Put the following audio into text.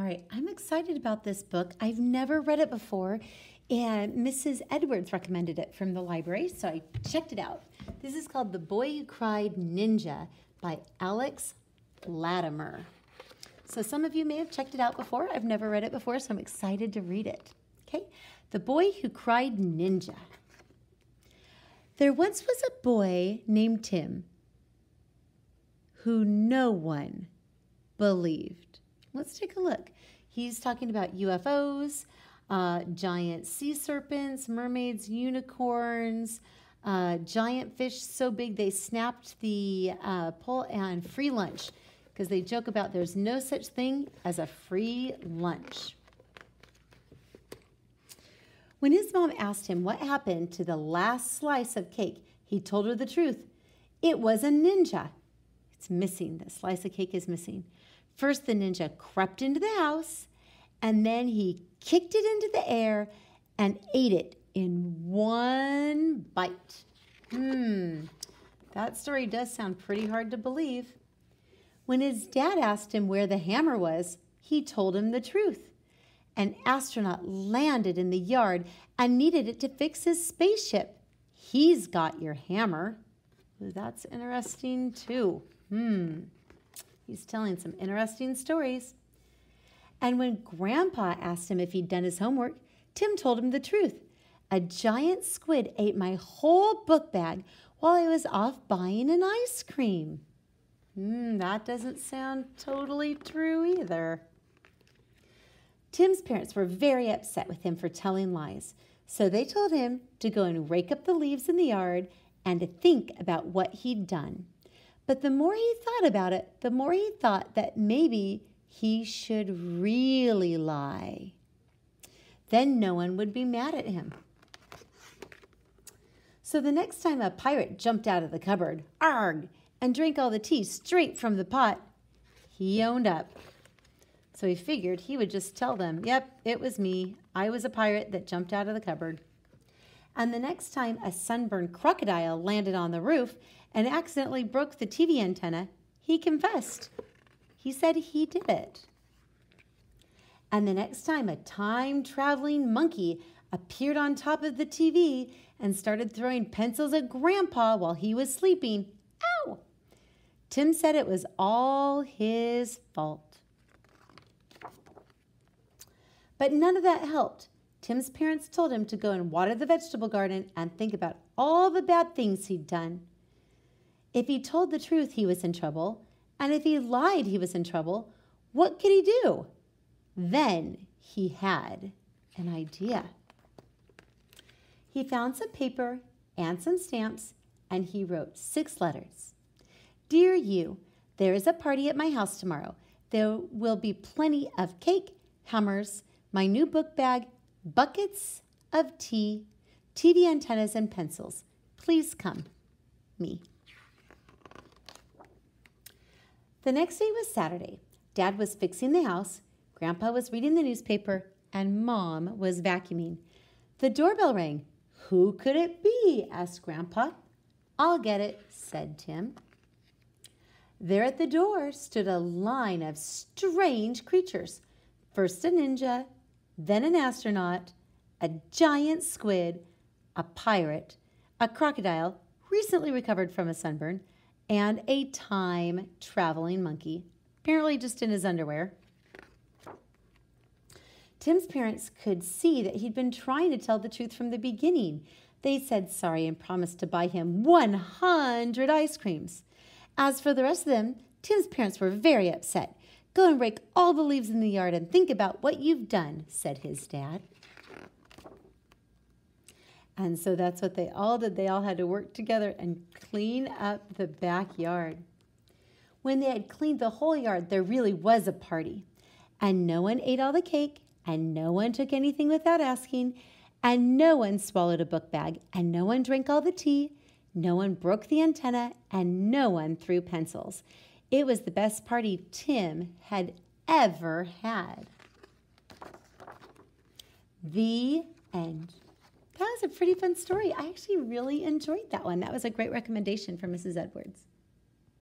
right, I'm excited about this book. I've never read it before, and Mrs. Edwards recommended it from the library, so I checked it out. This is called The Boy Who Cried Ninja by Alex Latimer. So some of you may have checked it out before. I've never read it before, so I'm excited to read it. Okay, The Boy Who Cried Ninja. There once was a boy named Tim who no one believed. Let's take a look. He's talking about UFOs, giant sea serpents, mermaids, unicorns, giant fish so big they snapped the pole, and free lunch, because they joke about there's no such thing as a free lunch. When his mom asked him what happened to the last slice of cake, he told her the truth. It was a ninja. It's missing. The slice of cake is missing. First, the ninja crept into the house, and then he kicked it into the air and ate it in one bite. That story does sound pretty hard to believe. When his dad asked him where the hammer was, he told him the truth. An astronaut landed in the yard and needed it to fix his spaceship. He's got your hammer. Ooh, that's interesting too. He's telling some interesting stories. And when Grandpa asked him if he'd done his homework, Tim told him the truth. A giant squid ate my whole book bag while I was off buying an ice cream. That doesn't sound totally true either. Tim's parents were very upset with him for telling lies, so they told him to go and rake up the leaves in the yard and to think about what he'd done. But the more he thought about it, the more he thought that maybe he should really lie. Then no one would be mad at him. So the next time a pirate jumped out of the cupboard, arg, and drank all the tea straight from the pot, he owned up. So he figured he would just tell them, yep, it was me. I was a pirate that jumped out of the cupboard. And the next time a sunburned crocodile landed on the roof and accidentally broke the TV antenna, he confessed. He said he did it. And the next time a time-traveling monkey appeared on top of the TV and started throwing pencils at Grandpa while he was sleeping, ow! Tim said it was all his fault. But none of that helped. Tim's parents told him to go and water the vegetable garden and think about all the bad things he'd done. If he told the truth, he was in trouble. And if he lied, he was in trouble. What could he do? Then he had an idea. He found some paper and some stamps, and he wrote 6 letters. Dear you, there is a party at my house tomorrow. There will be plenty of cake, hammers, my new book bag, buckets of tea, TV antennas, and pencils. Please come. Me. The next day was Saturday. Dad was fixing the house, Grandpa was reading the newspaper, and Mom was vacuuming. The doorbell rang. Who could it be? Asked Grandpa. I'll get it, said Tim. There at the door stood a line of strange creatures. First a ninja, then an astronaut, a giant squid, a pirate, a crocodile recently recovered from a sunburn, and a time-traveling monkey, apparently just in his underwear. Tim's parents could see that he'd been trying to tell the truth from the beginning. They said sorry and promised to buy him 100 ice creams. As for the rest of them, Tim's parents were very upset. Go and rake all the leaves in the yard and think about what you've done, said his dad. And so that's what they all did. They all had to work together and clean up the backyard. When they had cleaned the whole yard, there really was a party. And no one ate all the cake, and no one took anything without asking, and no one swallowed a book bag, and no one drank all the tea, no one broke the antenna, and no one threw pencils. It was the best party Tim had ever had. The end. That was a pretty fun story. I actually really enjoyed that one. That was a great recommendation from Mrs. Edwards.